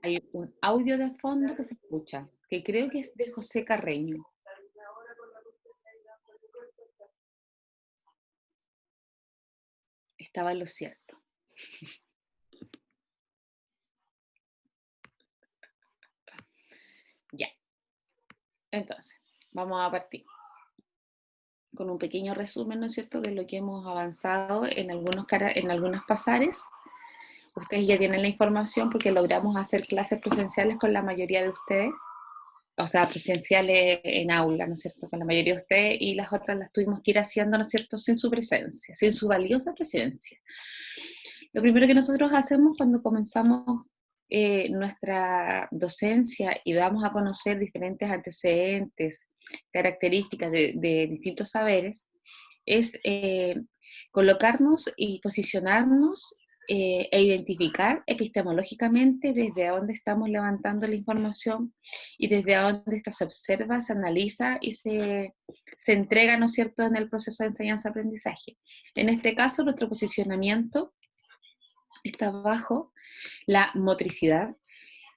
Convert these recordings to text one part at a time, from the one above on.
Hay un audio de fondo que se escucha, que creo que es de José Carreño. Estaba en lo cierto. Ya. Entonces, vamos a partir con un pequeño resumen, ¿no es cierto?, de lo que hemos avanzado en algunos pasares. Ustedes ya tienen la información porque logramos hacer clases presenciales con la mayoría de ustedes, o sea, presenciales en aula, ¿no es cierto?, con la mayoría de ustedes, y las otras las tuvimos que ir haciendo, ¿no es cierto?, sin su presencia, sin su valiosa presencia. Lo primero que nosotros hacemos cuando comenzamos nuestra docencia y damos a conocer diferentes antecedentes, características de distintos saberes, es colocarnos y posicionarnos e identificar epistemológicamente desde dónde estamos levantando la información y desde dónde esta se observa, se analiza y se entrega, ¿no es cierto?, en el proceso de enseñanza-aprendizaje. En este caso, nuestro posicionamiento está bajo la motricidad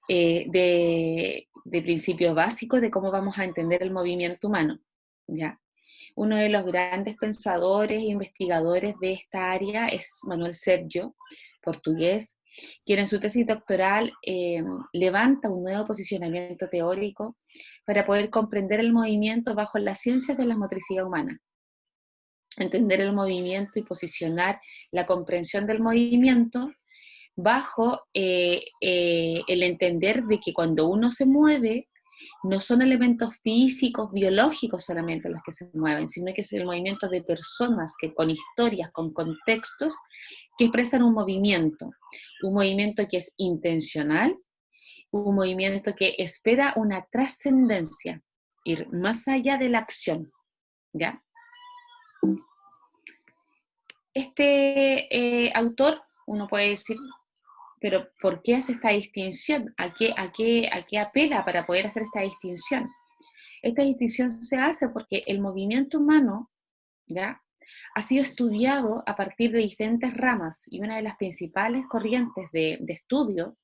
de principios básicos de cómo vamos a entender el movimiento humano, ¿ya? Uno de los grandes pensadores e investigadores de esta área es Manuel Sergio, portugués, quien en su tesis doctoral levanta un nuevo posicionamiento teórico para poder comprender el movimiento bajo las ciencias de la motricidad humana. Entender el movimiento y posicionar la comprensión del movimiento bajo el entender de que cuando uno se mueve, no son elementos físicos, biológicos solamente los que se mueven, sino que es el movimiento de personas que con historias, con contextos, que expresan un movimiento que es intencional, un movimiento que espera una trascendencia, ir más allá de la acción, ¿ya? Este autor, uno puede decir, pero ¿por qué hace esta distinción? ¿A qué apela para poder hacer esta distinción? Esta distinción se hace porque el movimiento humano, ¿ya?, ha sido estudiado a partir de diferentes ramas, y una de las principales corrientes de estudio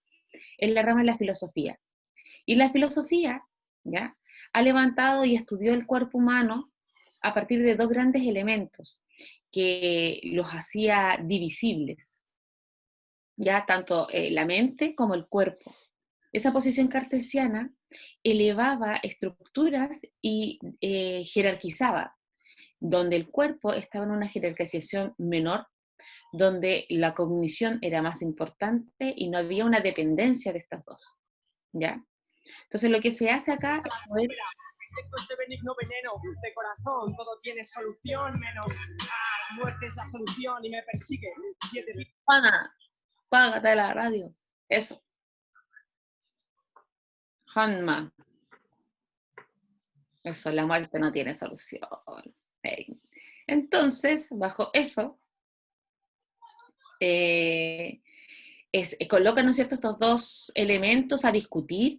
es la rama de la filosofía. Y la filosofía, ¿ya?, ha levantado y estudió el cuerpo humano a partir de dos grandes elementos que los hacía divisibles, ya tanto la mente como el cuerpo. Esa posición cartesiana elevaba estructuras y jerarquizaba, donde el cuerpo estaba en una jerarquización menor, donde la cognición era más importante y no había una dependencia de estas dos, ¿ya? Entonces lo que se hace acá es poder... Este benigno veneno de corazón, todo tiene solución, menos la muerte es la solución y me persigue. Juana, págate la radio. Eso. Hanma. Eso, la muerte no tiene solución. Hey. Entonces, bajo eso, colocan, ¿no es cierto?, estos dos elementos a discutir,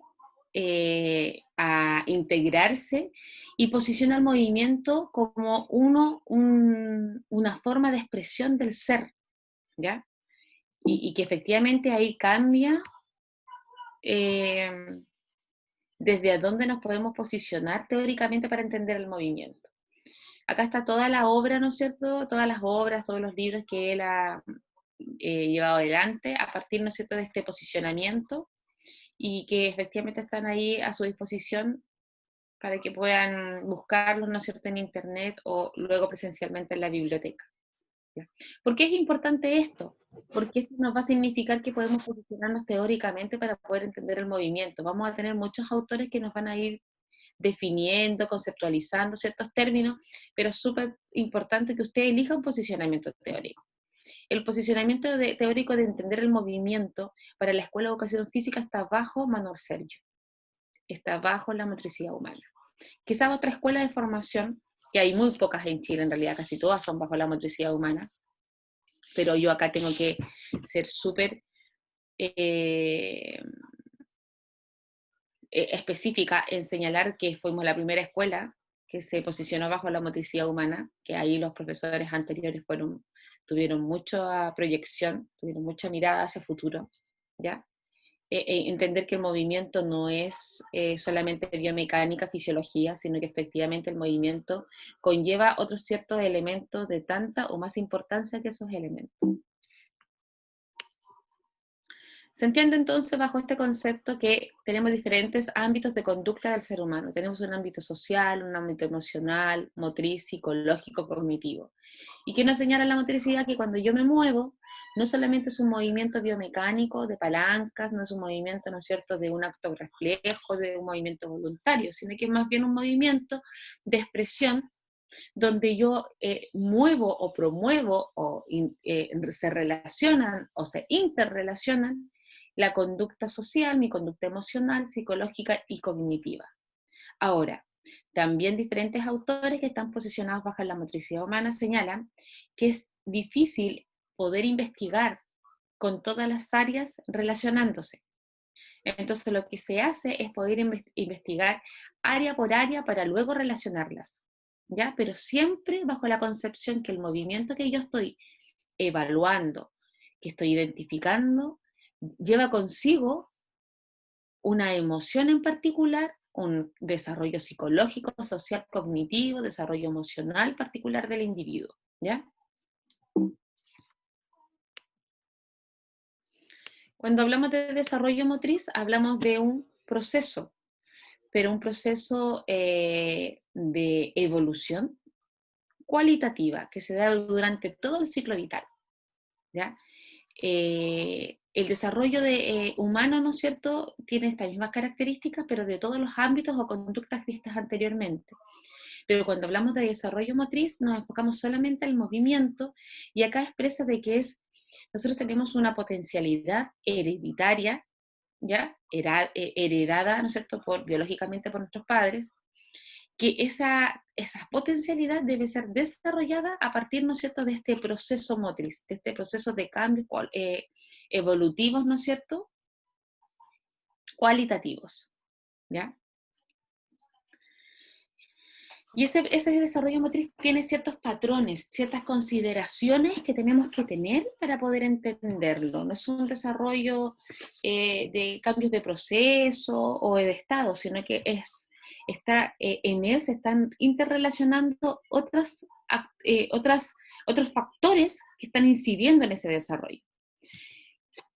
a integrarse, y posiciona el movimiento como una forma de expresión del ser, ¿ya? Y que efectivamente ahí cambia desde a dónde nos podemos posicionar teóricamente para entender el movimiento. Acá está toda la obra, ¿no es cierto?, todas las obras, todos los libros que él ha llevado adelante a partir, ¿no es cierto?, de este posicionamiento, y que efectivamente están ahí a su disposición para que puedan buscarlos, ¿no es cierto?, en internet o luego presencialmente en la biblioteca. ¿Ya? ¿Por qué es importante esto? Porque esto nos va a significar que podemos posicionarnos teóricamente para poder entender el movimiento. Vamos a tener muchos autores que nos van a ir definiendo, conceptualizando ciertos términos, pero es súper importante que usted elija un posicionamiento teórico. El posicionamiento teórico de entender el movimiento para la Escuela de Educación Física está bajo Manuel Sergio, está bajo la motricidad humana. Quizás otra escuela de formación, que hay muy pocas en Chile en realidad, casi todas son bajo la motricidad humana, pero yo acá tengo que ser súper específica en señalar que fuimos la primera escuela que se posicionó bajo la motricidad humana, que ahí los profesores anteriores tuvieron mucha proyección, tuvieron mucha mirada hacia el futuro, ¿ya? entender que el movimiento no es solamente biomecánica, fisiología, sino que efectivamente el movimiento conlleva otros ciertos elementos de tanta o más importancia que esos elementos. Se entiende entonces bajo este concepto que tenemos diferentes ámbitos de conducta del ser humano. Tenemos un ámbito social, un ámbito emocional, motriz, psicológico, cognitivo. ¿Y qué nos señala la motricidad? Que cuando yo me muevo, no solamente es un movimiento biomecánico de palancas, no es un movimiento, ¿no es cierto?, de un acto reflejo, de un movimiento voluntario, sino que es más bien un movimiento de expresión donde yo muevo o promuevo o se relacionan o se interrelacionan la conducta social, mi conducta emocional, psicológica y cognitiva. Ahora, también diferentes autores que están posicionados bajo la motricidad humana señalan que es difícil poder investigar con todas las áreas relacionándose. Entonces lo que se hace es poder investigar área por área para luego relacionarlas, ¿ya? Pero siempre bajo la concepción que el movimiento que yo estoy evaluando, que estoy identificando, lleva consigo una emoción en particular, un desarrollo psicológico, social, cognitivo, desarrollo emocional particular del individuo, ¿ya? Cuando hablamos de desarrollo motriz, hablamos de un proceso, pero un proceso de evolución cualitativa que se da durante todo el ciclo vital, ¿ya? El desarrollo humano, ¿no es cierto?, tiene estas mismas características, pero de todos los ámbitos o conductas vistas anteriormente. Pero cuando hablamos de desarrollo motriz, nos enfocamos solamente al movimiento, y acá expresa de que nosotros tenemos una potencialidad hereditaria, ¿ya? Heredada, ¿no es cierto?, biológicamente por nuestros padres, que esa potencialidad debe ser desarrollada a partir, ¿no es cierto?, de este proceso motriz, de este proceso de cambios evolutivos, ¿no es cierto?, cualitativos, ¿ya? Y ese desarrollo motriz tiene ciertos patrones, ciertas consideraciones que tenemos que tener para poder entenderlo. No es un desarrollo de cambios de proceso o de estado, sino que en él se están interrelacionando otros factores que están incidiendo en ese desarrollo.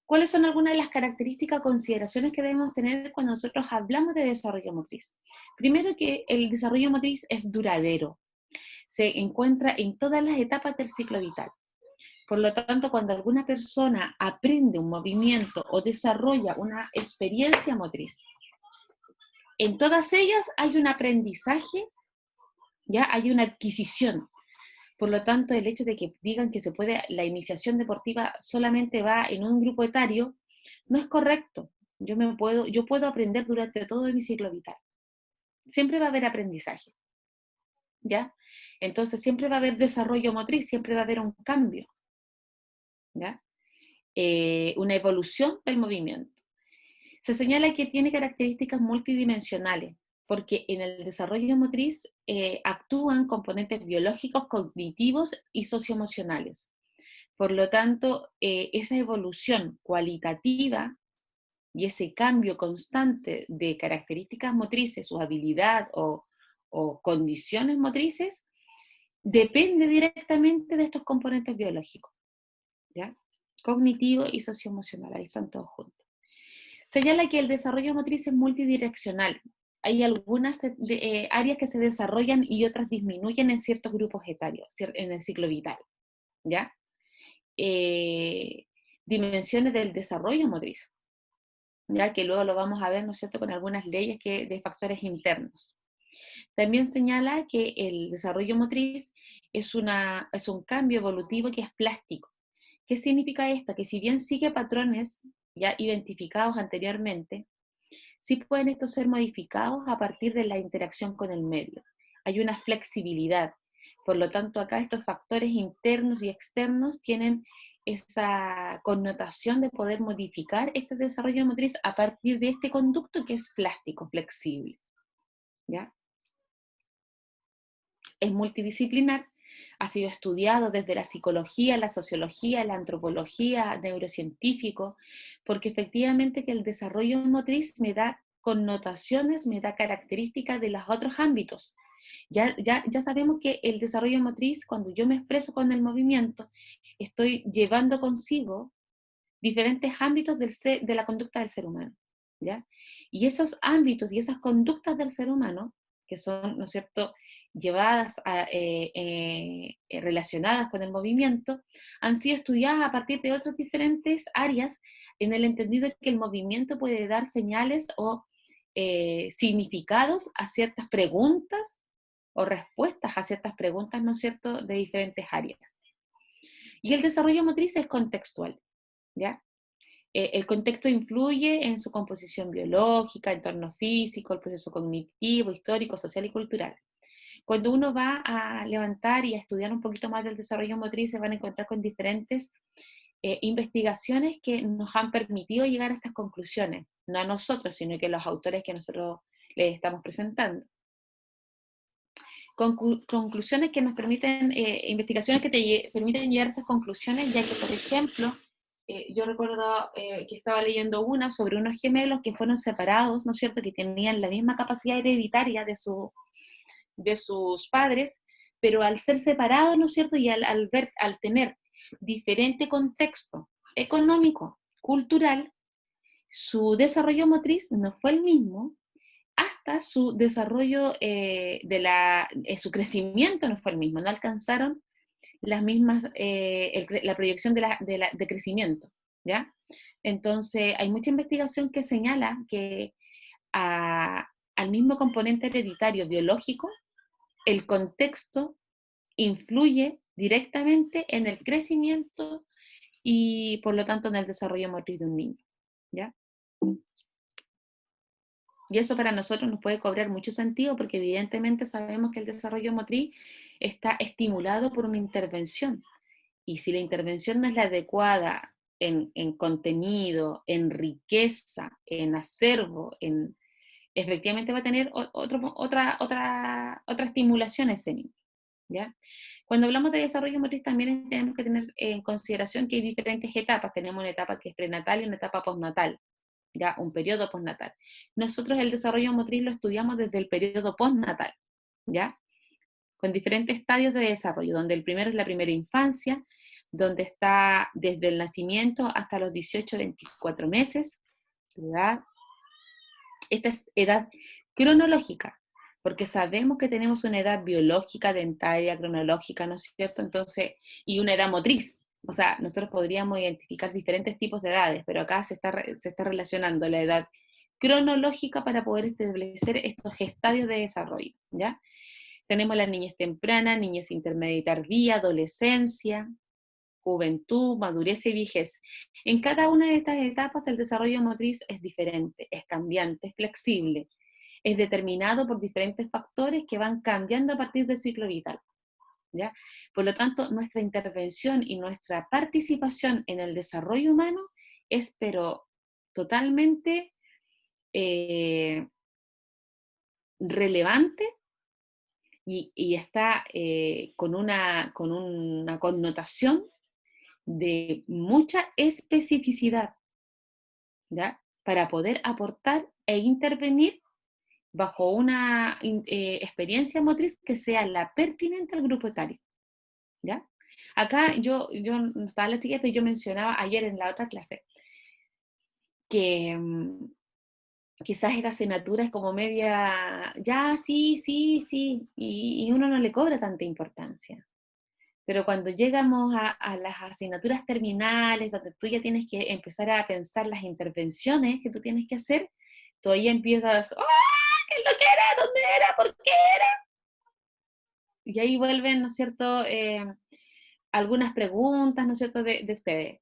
¿Cuáles son algunas de las características o consideraciones que debemos tener cuando nosotros hablamos de desarrollo motriz? Primero, que el desarrollo motriz es duradero, se encuentra en todas las etapas del ciclo vital. Por lo tanto, cuando alguna persona aprende un movimiento o desarrolla una experiencia motriz, en todas ellas hay un aprendizaje, ya hay una adquisición. Por lo tanto, el hecho de que digan que la iniciación deportiva solamente va en un grupo etario, no es correcto. Yo puedo aprender durante todo mi ciclo vital. Siempre va a haber aprendizaje, ¿ya? Entonces siempre va a haber desarrollo motriz, siempre va a haber un cambio, ¿ya? Una evolución del movimiento. Se señala que tiene características multidimensionales, porque en el desarrollo motriz actúan componentes biológicos, cognitivos y socioemocionales. Por lo tanto, esa evolución cualitativa y ese cambio constante de características motrices, su habilidad o condiciones motrices, depende directamente de estos componentes biológicos, ¿ya? Cognitivo y socioemocional, ahí están todos juntos. Señala que el desarrollo motriz es multidireccional. Hay algunas áreas que se desarrollan y otras disminuyen en ciertos grupos etarios, en el ciclo vital, ¿ya? Dimensiones del desarrollo motriz, ya que luego lo vamos a ver, ¿no es cierto?, con algunas leyes de factores internos. También señala que el desarrollo motriz es un cambio evolutivo que es plástico. ¿Qué significa esto? Que si bien sigue patrones ya identificados anteriormente, sí pueden estos ser modificados a partir de la interacción con el medio. Hay una flexibilidad. Por lo tanto, acá estos factores internos y externos tienen esa connotación de poder modificar este desarrollo motriz a partir de este conducto que es plástico, flexible, ¿ya? Es multidisciplinar, ha sido estudiado desde la psicología, la sociología, la antropología, neurocientífico, porque efectivamente que el desarrollo motriz me da connotaciones, me da características de los otros ámbitos. Ya sabemos que el desarrollo motriz, cuando yo me expreso con el movimiento, estoy llevando consigo diferentes ámbitos de la conducta del ser humano, ¿ya? Y esos ámbitos y esas conductas del ser humano, que son, ¿no es cierto?, llevadas relacionadas con el movimiento, han sido estudiadas a partir de otras diferentes áreas, en el entendido de que el movimiento puede dar señales o significados a ciertas preguntas o respuestas a ciertas preguntas, ¿no es cierto?, de diferentes áreas. Y el desarrollo motriz es contextual, ¿ya? El contexto influye en su composición biológica, entorno físico, el proceso cognitivo, histórico, social y cultural. Cuando uno va a levantar y a estudiar un poquito más del desarrollo motriz, se van a encontrar con diferentes investigaciones que nos han permitido llegar a estas conclusiones, no a nosotros, sino que a los autores que nosotros les estamos presentando. Conclusiones que nos permiten, investigaciones que te permiten llegar a estas conclusiones, ya que, por ejemplo, yo recuerdo que estaba leyendo una sobre unos gemelos que fueron separados, ¿no es cierto?, que tenían la misma capacidad hereditaria de sus padres, pero al ser separados, ¿no es cierto?, y al tener diferente contexto económico, cultural, su desarrollo motriz no fue el mismo, hasta su desarrollo, su crecimiento no fue el mismo, no alcanzaron las mismas, la proyección de crecimiento, ¿ya? Entonces, hay mucha investigación que señala que al mismo componente hereditario biológico, el contexto influye directamente en el crecimiento y, por lo tanto, en el desarrollo motriz de un niño, ¿ya? Y eso para nosotros nos puede cobrar mucho sentido porque evidentemente sabemos que el desarrollo motriz está estimulado por una intervención. Y si la intervención no es la adecuada en contenido, en riqueza, en acervo, efectivamente va a tener otra estimulación ese niño, ¿ya? Cuando hablamos de desarrollo motriz también tenemos que tener en consideración que hay diferentes etapas. Tenemos una etapa que es prenatal y una etapa postnatal, ya un periodo postnatal. Nosotros el desarrollo motriz lo estudiamos desde el periodo postnatal, ¿ya? Con diferentes estadios de desarrollo, donde el primero es la primera infancia, donde está desde el nacimiento hasta los 18, 24 meses, ¿verdad? Esta es edad cronológica, porque sabemos que tenemos una edad biológica, dentaria, cronológica, ¿no es cierto? Entonces, y una edad motriz. O sea, nosotros podríamos identificar diferentes tipos de edades, pero acá se está relacionando la edad cronológica para poder establecer estos estadios de desarrollo, ¿ya? Tenemos la niñez temprana, niñez intermedia y tardía, adolescencia, juventud, madurez y vejez. En cada una de estas etapas el desarrollo motriz es diferente, es cambiante, es flexible, es determinado por diferentes factores que van cambiando a partir del ciclo vital, ¿ya? Por lo tanto, nuestra intervención y nuestra participación en el desarrollo humano es pero totalmente relevante y está con una connotación de mucha especificidad, ¿ya? Para poder aportar e intervenir bajo una experiencia motriz que sea la pertinente al grupo etario, ¿ya? Acá yo no estaba en la chiquilla, pero yo mencionaba ayer en la otra clase que quizás esta asignatura es como media, ya, sí, sí, sí, y uno no le cobra tanta importancia. Pero cuando llegamos a las asignaturas terminales, donde tú ya tienes que empezar a pensar las intervenciones que tú tienes que hacer, tú ahí empiezas, ¡ah! ¿Qué es lo que era? ¿Dónde era? ¿Por qué era? Y ahí vuelven, ¿no es cierto?, algunas preguntas, ¿no es cierto?, de ustedes.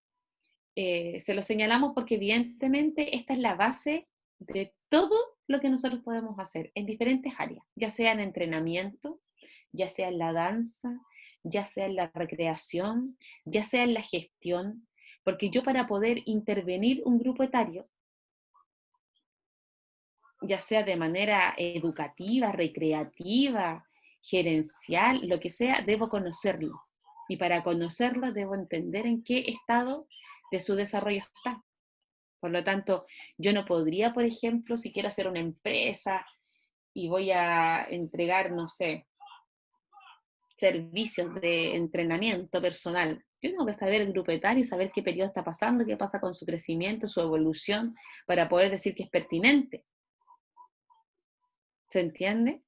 Se lo señalamos porque evidentemente esta es la base de todo lo que nosotros podemos hacer en diferentes áreas, ya sea en entrenamiento, ya sea en la danza, ya sea en la recreación, ya sea en la gestión, porque yo para poder intervenir un grupo etario, ya sea de manera educativa, recreativa, gerencial, lo que sea, debo conocerlo. Y para conocerlo debo entender en qué estado de su desarrollo está. Por lo tanto, yo no podría, por ejemplo, si quiero hacer una empresa y voy a entregar, no sé, servicios de entrenamiento personal. Yo tengo que saber el grupo etario, saber qué periodo está pasando, qué pasa con su crecimiento, su evolución, para poder decir que es pertinente. ¿Se entiende?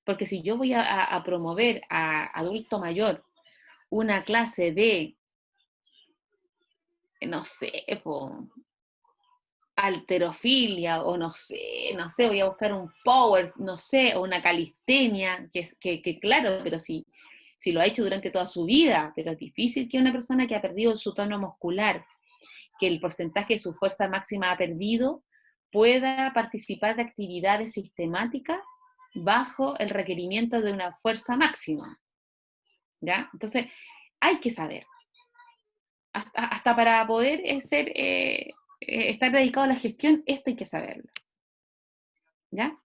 Porque si yo voy a promover a adulto mayor una clase de, no sé, halterofilia, o no sé, voy a buscar un power, no sé, o una calistenia, que claro, pero si lo ha hecho durante toda su vida, pero es difícil que una persona que ha perdido su tono muscular, que el porcentaje de su fuerza máxima ha perdido, pueda participar de actividades sistemáticas bajo el requerimiento de una fuerza máxima, ¿ya? Entonces, hay que saber, hasta para poder estar dedicado a la gestión, esto hay que saberlo, ¿ya?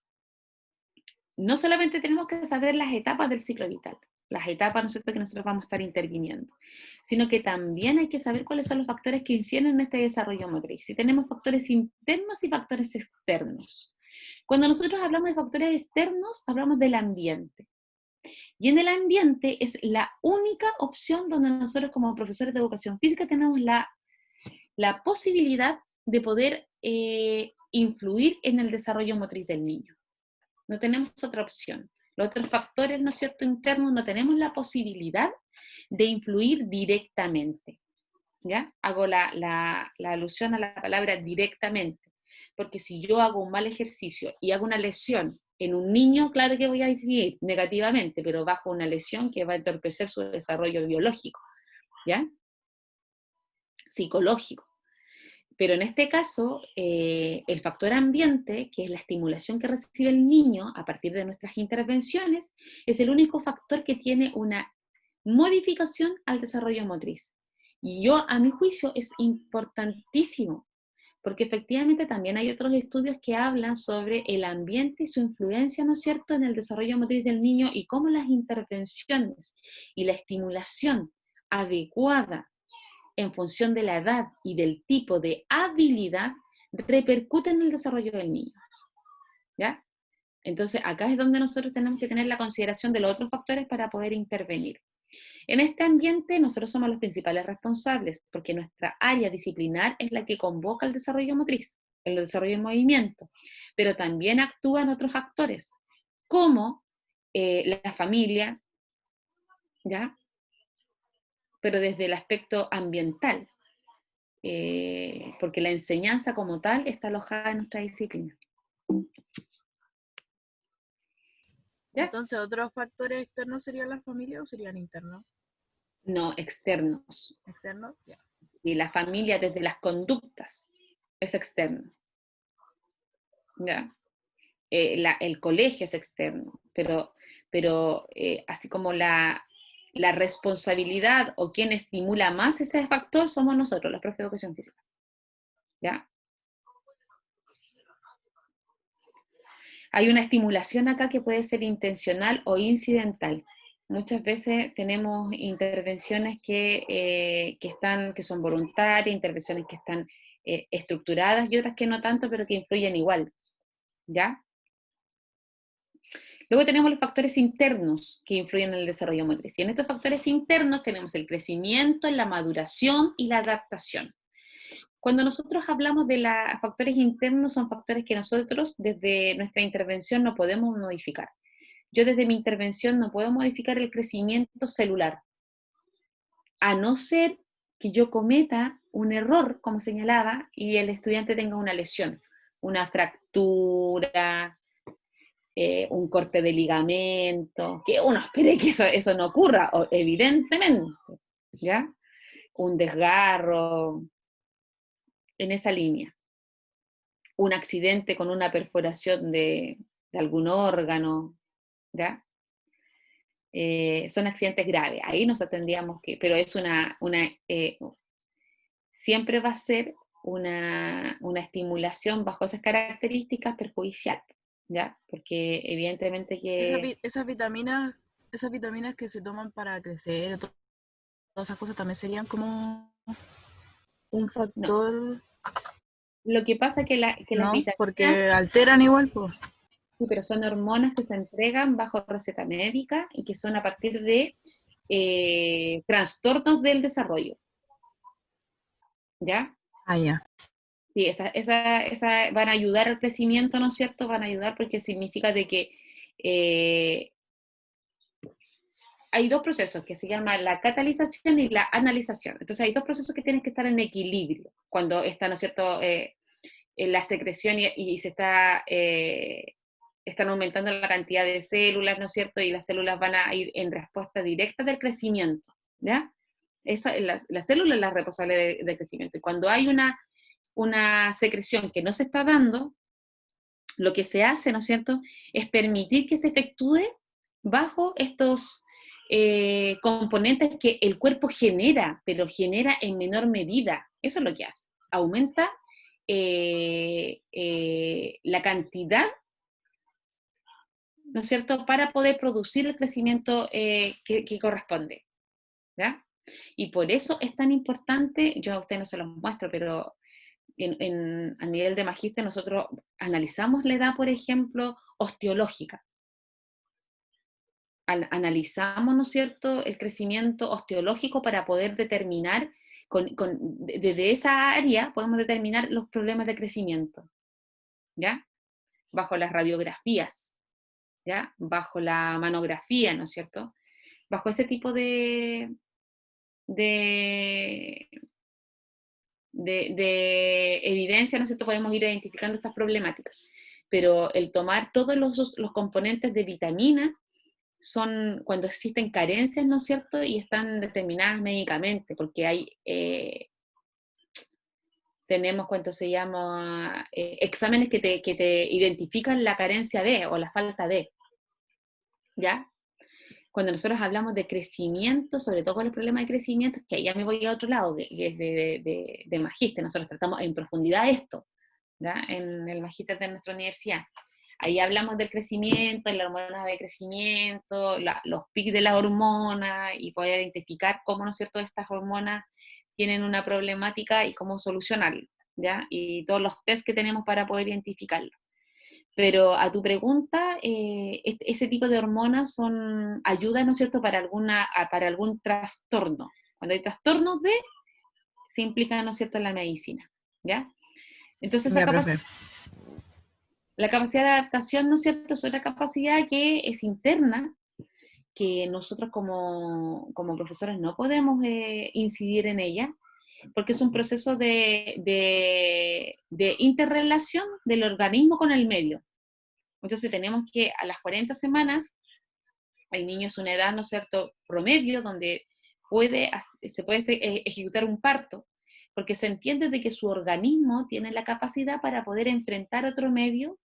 No solamente tenemos que saber las etapas del ciclo vital, las etapas, ¿no es cierto?, que nosotros vamos a estar interviniendo, sino que también hay que saber cuáles son los factores que inciden en este desarrollo motriz. Si tenemos factores internos y factores externos. Cuando nosotros hablamos de factores externos, hablamos del ambiente. Y en el ambiente es la única opción donde nosotros como profesores de educación física tenemos la posibilidad de poder influir en el desarrollo motriz del niño. No tenemos otra opción. Los otros factores, ¿no es cierto?, internos, no tenemos la posibilidad de influir directamente. ¿Ya? Hago la alusión a la palabra directamente, porque si yo hago un mal ejercicio y hago una lesión en un niño, claro que voy a incidir negativamente, pero bajo una lesión que va a entorpecer su desarrollo biológico, ¿ya? Psicológico. Pero en este caso, el factor ambiente, que es la estimulación que recibe el niño a partir de nuestras intervenciones, es el único factor que tiene una modificación al desarrollo motriz. Y yo, a mi juicio, es importantísimo, porque efectivamente también hay otros estudios que hablan sobre el ambiente y su influencia, ¿no es cierto?, en el desarrollo motriz del niño y cómo las intervenciones y la estimulación adecuada en función de la edad y del tipo de habilidad, repercute en el desarrollo del niño, ¿ya? Entonces, acá es donde nosotros tenemos que tener la consideración de los otros factores para poder intervenir. En este ambiente, nosotros somos los principales responsables, porque nuestra área disciplinar es la que convoca el desarrollo motriz, el desarrollo del movimiento, pero también actúan otros actores, como la familia, ¿ya? Pero desde el aspecto ambiental, porque la enseñanza como tal está alojada en nuestra disciplina. ¿Ya? Entonces, ¿otros factores externos serían la familia o serían internos? No, externos. ¿Externos? Ya. Y la familia desde las conductas es externo. ¿Ya? El colegio es externo, pero así como la responsabilidad o quien estimula más ese factor somos nosotros, los profes de educación física. ¿Ya? Hay una estimulación acá que puede ser intencional o incidental. Muchas veces tenemos intervenciones que son voluntarias, intervenciones que están estructuradas y otras que no tanto, pero que influyen igual. ¿Ya? Luego tenemos los factores internos que influyen en el desarrollo motriz. Y en estos factores internos tenemos el crecimiento, la maduración y la adaptación. Cuando nosotros hablamos de los factores internos, son factores que nosotros desde nuestra intervención no podemos modificar. Yo desde mi intervención no puedo modificar el crecimiento celular, a no ser que yo cometa un error, como señalaba, y el estudiante tenga una lesión, una fractura, un corte de ligamento, que uno espere que eso no ocurra, evidentemente, ¿ya? Un desgarro, en esa línea. Un accidente con una perforación de algún órgano, ¿ya? Son accidentes graves, ahí nos tendríamos que, pero es siempre va a ser una estimulación bajo esas características perjudicial, ¿ya? Porque evidentemente que... Esas vitaminas esas vitaminas que se toman para crecer, todas esas cosas también serían como un No, factor, lo que pasa es que las ¿no? vitaminas, Porque alteran igual, pues. sí, pero son hormonas que se entregan bajo receta médica y que son a partir de trastornos del desarrollo, ¿ya? Ah, ya. Sí, esa van a ayudar al crecimiento, ¿no es cierto? Van a ayudar porque significa de que eh, hay dos procesos que se llaman la catalización y la analización. Entonces hay dos procesos que tienen que estar en equilibrio cuando está, ¿no es cierto?, en la secreción y se están aumentando la cantidad de células, ¿no es cierto? Y las células van a ir en respuesta directa del crecimiento, ¿ya? La célula es la responsable de crecimiento. Y cuando hay una secreción que no se está dando, lo que se hace, ¿no es cierto?, es permitir que se efectúe bajo estos componentes que el cuerpo genera, pero genera en menor medida. Eso es lo que hace. Aumenta la cantidad, ¿no es cierto?, para poder producir el crecimiento que corresponde, ¿ya? Y por eso es tan importante, yo a usted no se los muestro, pero a nivel de magíster nosotros analizamos la edad, por ejemplo, osteológica. Analizamos, ¿no es cierto?, el crecimiento osteológico para poder determinar, desde esa área podemos determinar los problemas de crecimiento, ¿ya? Bajo las radiografías, ¿ya? Bajo la manografía, ¿no es cierto? Bajo ese tipo de, de evidencia, ¿no es cierto?, podemos ir identificando estas problemáticas. Pero el tomar todos los componentes de vitamina son cuando existen carencias, ¿no es cierto?, y están determinadas médicamente, porque tenemos, ¿cuánto se llama?, exámenes que te identifican la carencia de o la falta de, ¿ya? Cuando nosotros hablamos de crecimiento, sobre todo con los problemas de crecimiento, que ahí ya me voy a otro lado, que es de magíster, nosotros tratamos en profundidad esto, ¿ya?, en el magíster de nuestra universidad. Ahí hablamos del crecimiento, la hormona de crecimiento, los pics de la hormona y poder identificar cómo, ¿no es cierto?, estas hormonas tienen una problemática y cómo solucionarlo, ¿ya? Y todos los test que tenemos para poder identificarlo. Pero a tu pregunta, ese tipo de hormonas ayudan, ¿no es cierto?, para algún trastorno. Cuando hay trastornos se implica, ¿no es cierto?, en la medicina, ¿ya? Entonces esa Ya, profe. la capacidad de adaptación, ¿no es cierto?, es otra capacidad que es interna, que nosotros como profesores no podemos incidir en ella, porque es un proceso de interrelación del organismo con el medio. Entonces tenemos que a las 40 semanas, hay niños una edad, ¿no es cierto?, promedio, donde se puede ejecutar un parto, porque se entiende de que su organismo tiene la capacidad para poder enfrentar otro medio,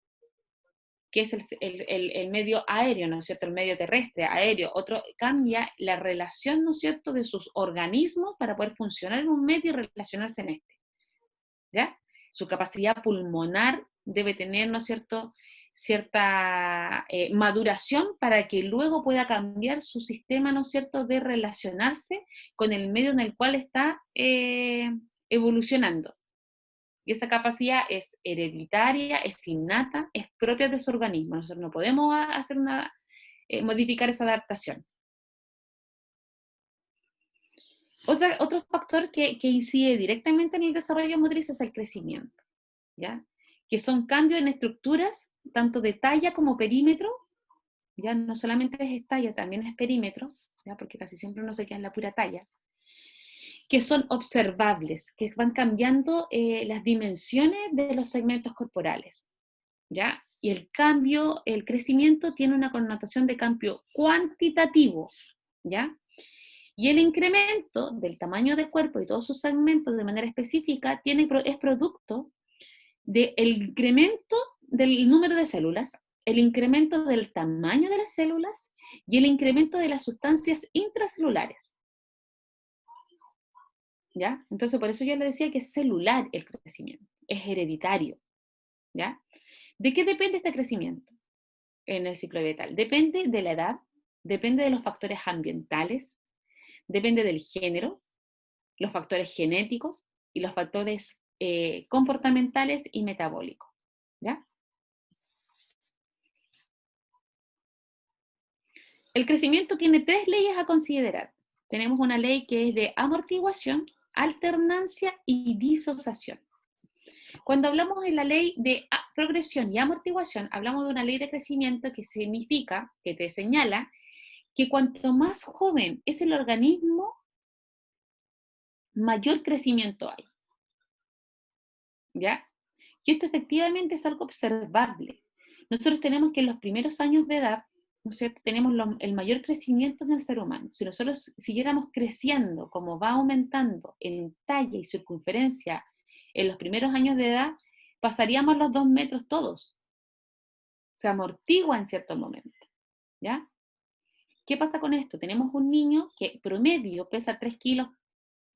que es el medio aéreo, ¿no es cierto?, el medio terrestre, aéreo. Otro cambia la relación, ¿no es cierto?, de sus organismos para poder funcionar en un medio y relacionarse en este, ¿ya? Su capacidad pulmonar debe tener, ¿no es cierto?, cierta maduración para que luego pueda cambiar su sistema, ¿no es cierto?, de relacionarse con el medio en el cual está evolucionando. Y esa capacidad es hereditaria, es innata, es propia de su organismo. Nosotros no podemos modificar esa adaptación. Otro factor que incide directamente en el desarrollo motriz es el crecimiento, ¿ya? Que son cambios en estructuras, tanto de talla como perímetro, ya no solamente es talla, también es perímetro, ¿ya? Porque casi siempre uno se queda en la pura talla, que son observables, que van cambiando las dimensiones de los segmentos corporales, ¿ya? Y el crecimiento tiene una connotación de cambio cuantitativo, ¿ya? Y el incremento del tamaño del cuerpo y todos sus segmentos de manera específica es producto del incremento del número de células, el incremento del tamaño de las células y el incremento de las sustancias intracelulares, ¿ya? Entonces, por eso yo le decía que es celular el crecimiento, es hereditario, ¿ya? ¿De qué depende este crecimiento en el ciclo vital? Depende de la edad, depende de los factores ambientales, depende del género, los factores genéticos y los factores comportamentales y metabólicos, ¿ya? El crecimiento tiene 3 leyes a considerar. Tenemos una ley que es de amortiguación, alternancia y disociación. Cuando hablamos de la ley de progresión y amortiguación, hablamos de una ley de crecimiento que significa, que te señala, que cuanto más joven es el organismo, mayor crecimiento hay. ¿Ya? Y esto efectivamente es algo observable. Nosotros tenemos que en los primeros años de edad, ¿no es cierto?, tenemos el mayor crecimiento del ser humano. Si nosotros siguiéramos creciendo como va aumentando en talla y circunferencia en los primeros años de edad, pasaríamos los 2 metros todos. Se amortigua en cierto momento, ¿ya? ¿Qué pasa con esto? Tenemos un niño que promedio pesa 3 kilos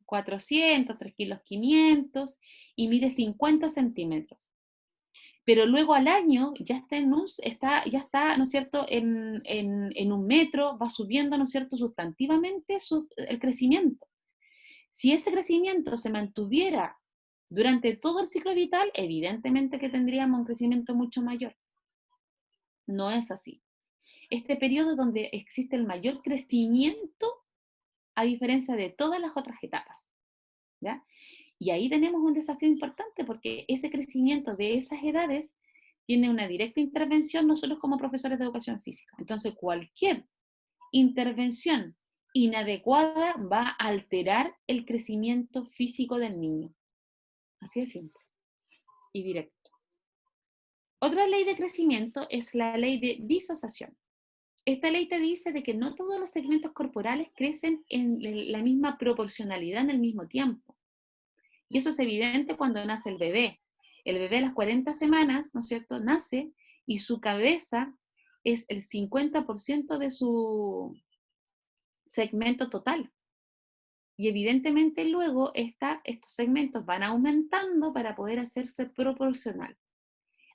400, 3 kilos 500 y mide 50 centímetros. Pero luego al año ya está, ¿no es cierto?, en 1 metro, va subiendo, ¿no es cierto?, sustantivamente el crecimiento. Si ese crecimiento se mantuviera durante todo el ciclo vital, evidentemente que tendríamos un crecimiento mucho mayor. No es así. Este periodo es donde existe el mayor crecimiento a diferencia de todas las otras etapas, ¿ya? Y ahí tenemos un desafío importante porque ese crecimiento de esas edades tiene una directa intervención nosotros como profesores de educación física. Entonces, cualquier intervención inadecuada va a alterar el crecimiento físico del niño. Así de simple y directo. Otra ley de crecimiento es la ley de disociación. Esta ley te dice de que no todos los segmentos corporales crecen en la misma proporcionalidad en el mismo tiempo. Y eso es evidente cuando nace el bebé. El bebé a las 40 semanas, ¿no es cierto?, nace y su cabeza es el 50% de su segmento total. Y evidentemente luego estos segmentos van aumentando para poder hacerse proporcional.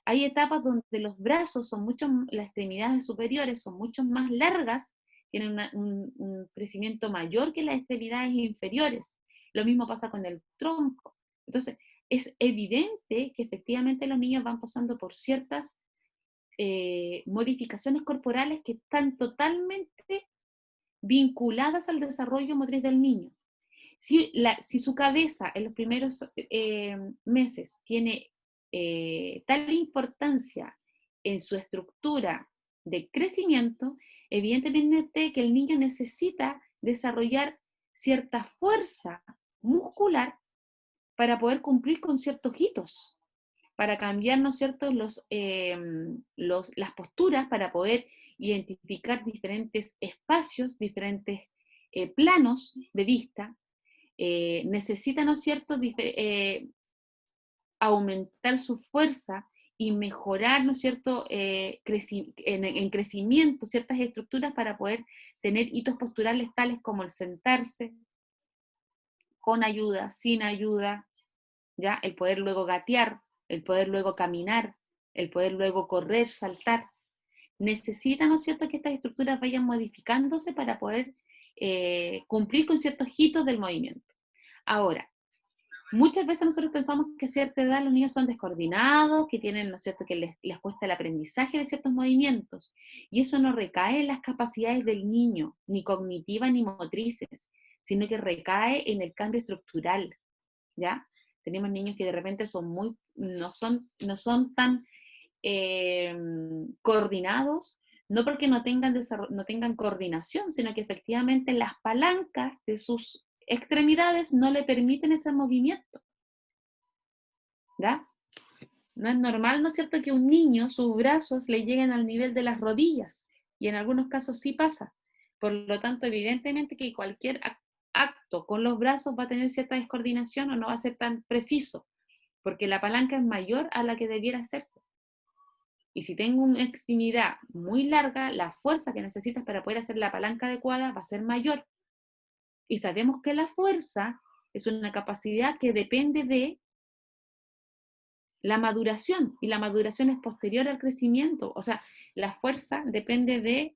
Hay etapas donde los brazos son las extremidades superiores son mucho más largas, tienen un crecimiento mayor que las extremidades inferiores. Lo mismo pasa con el tronco. Entonces, es evidente que efectivamente los niños van pasando por ciertas modificaciones corporales que están totalmente vinculadas al desarrollo motriz del niño. Si su cabeza en los primeros meses tiene tal importancia en su estructura de crecimiento, evidentemente que el niño necesita desarrollar cierta fuerza muscular para poder cumplir con ciertos hitos, para cambiar, ¿no es cierto?, las posturas, para poder identificar diferentes espacios, diferentes planos de vista. Necesita, ¿no es cierto?, aumentar su fuerza y mejorar, ¿no es cierto?, en crecimiento ciertas estructuras para poder tener hitos posturales tales como el sentarse, con ayuda, sin ayuda, ¿ya? El poder luego gatear, el poder luego caminar, el poder luego correr, saltar. Necesita, ¿no es cierto?, que estas estructuras vayan modificándose para poder cumplir con ciertos hitos del movimiento. Ahora, muchas veces nosotros pensamos que a cierta edad los niños son descoordinados, que tienen, ¿no es cierto?, que les cuesta el aprendizaje de ciertos movimientos. Y eso no recae en las capacidades del niño, ni cognitivas ni motrices, sino que recae en el cambio estructural, ¿ya? Tenemos niños que de repente no son tan coordinados, no porque no tengan coordinación, sino que efectivamente las palancas de sus extremidades no le permiten ese movimiento. ¿Ya? No es normal, ¿no es cierto?, que un niño, sus brazos le lleguen al nivel de las rodillas, y en algunos casos sí pasa. Por lo tanto, evidentemente que cualquier acto con los brazos va a tener cierta descoordinación o no va a ser tan preciso, porque la palanca es mayor a la que debiera hacerse. Y si tengo una extremidad muy larga, la fuerza que necesitas para poder hacer la palanca adecuada va a ser mayor. Y sabemos que la fuerza es una capacidad que depende de la maduración, y la maduración es posterior al crecimiento. O sea, la fuerza depende de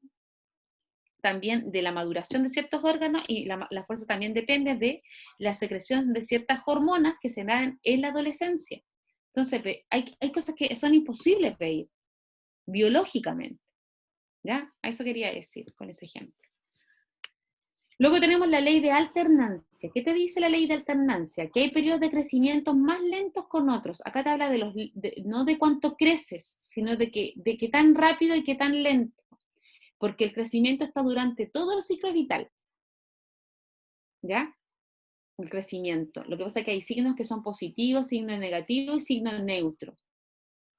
también de la maduración de ciertos órganos y la fuerza también depende de la secreción de ciertas hormonas que se dan en la adolescencia. Entonces, hay cosas que son imposibles pedir biológicamente, ¿ya? A eso quería decir con ese ejemplo. Luego tenemos la ley de alternancia. ¿Qué te dice la ley de alternancia? Que hay periodos de crecimiento más lentos con otros. Acá te habla no de cuánto creces, sino de qué tan rápido y qué tan lento. Porque el crecimiento está durante todo el ciclo vital. ¿Ya? El crecimiento. Lo que pasa es que hay signos que son positivos, signos negativos y signos neutros.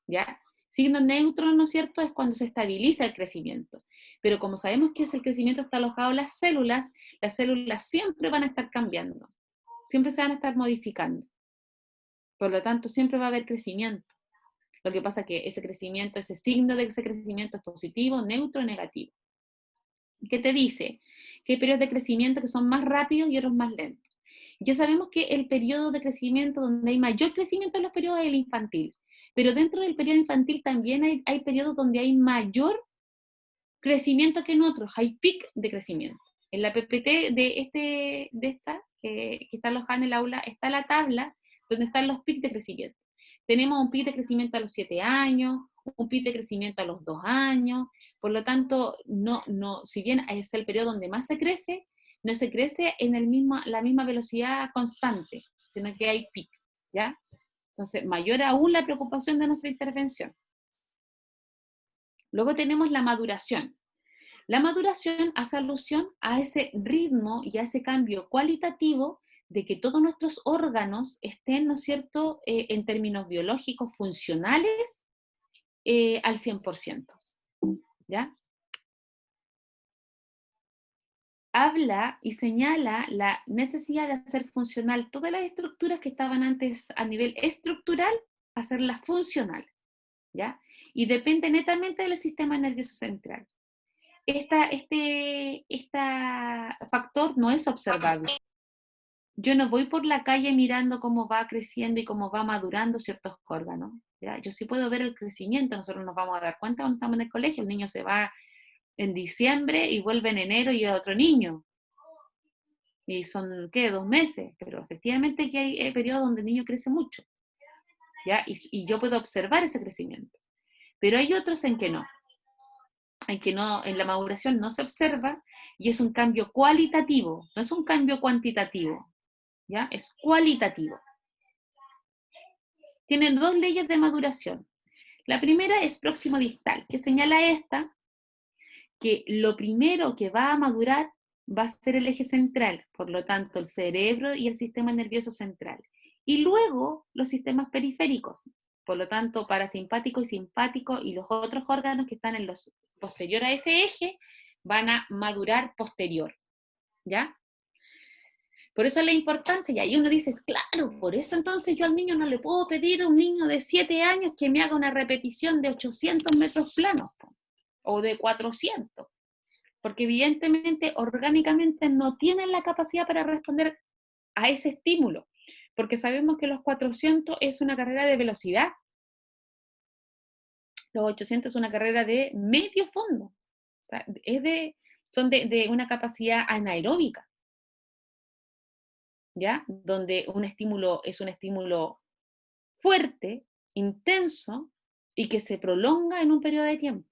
¿Ya? Signo neutro, ¿no es cierto?, es cuando se estabiliza el crecimiento. Pero como sabemos que el crecimiento está alojado en las células siempre van a estar cambiando. Siempre se van a estar modificando. Por lo tanto, siempre va a haber crecimiento. Lo que pasa es que ese crecimiento, ese signo de ese crecimiento es positivo, neutro o negativo. ¿Qué te dice? Que hay periodos de crecimiento que son más rápidos y otros más lentos. Ya sabemos que el periodo de crecimiento donde hay mayor crecimiento en los periodos es el infantil. Pero dentro del periodo infantil también hay periodos donde hay mayor crecimiento que en otros, hay pic de crecimiento. En la PPT de esta, que está alojada en el aula, está la tabla donde están los pics de crecimiento. Tenemos un pic de crecimiento a los 7 años, un pic de crecimiento a los 2 años, por lo tanto, si bien es el periodo donde más se crece, no se crece en la misma velocidad constante, sino que hay pic, ¿ya? Entonces, mayor aún la preocupación de nuestra intervención. Luego tenemos la maduración. La maduración hace alusión a ese ritmo y a ese cambio cualitativo de que todos nuestros órganos estén, ¿no es cierto?, en términos biológicos funcionales al 100%. ¿Ya? Habla y señala la necesidad de hacer funcional todas las estructuras que estaban antes a nivel estructural, hacerlas funcionales, ¿ya? Y depende netamente del sistema nervioso central. Este factor no es observable. Yo no voy por la calle mirando cómo va creciendo y cómo va madurando ciertos órganos, ¿ya? Yo sí puedo ver el crecimiento, nosotros nos vamos a dar cuenta cuando estamos en el colegio, el niño se va en diciembre y vuelve en enero y es otro niño. Y son, ¿qué? 2 meses, pero efectivamente que hay periodos donde el niño crece mucho, ¿ya? Y yo puedo observar ese crecimiento. Pero hay otros en que no, en la maduración no se observa y es un cambio cualitativo, no es un cambio cuantitativo, ¿ya? Es cualitativo. Tienen 2 leyes de maduración. La primera es próximo distal, que señala que lo primero que va a madurar va a ser el eje central, por lo tanto el cerebro y el sistema nervioso central. Y luego los sistemas periféricos, por lo tanto parasimpático y simpático y los otros órganos que están en los posterior a ese eje van a madurar posterior, ¿ya? Por eso la importancia, y ahí uno dice, claro, por eso entonces yo al niño no le puedo pedir a un niño de 7 años que me haga una repetición de 800 metros planos, o de 400, porque evidentemente, orgánicamente, no tienen la capacidad para responder a ese estímulo, porque sabemos que los 400 es una carrera de velocidad, los 800 es una carrera de medio fondo, o sea, son de una capacidad anaeróbica, ¿ya? Donde un estímulo es un estímulo fuerte, intenso, y que se prolonga en un periodo de tiempo.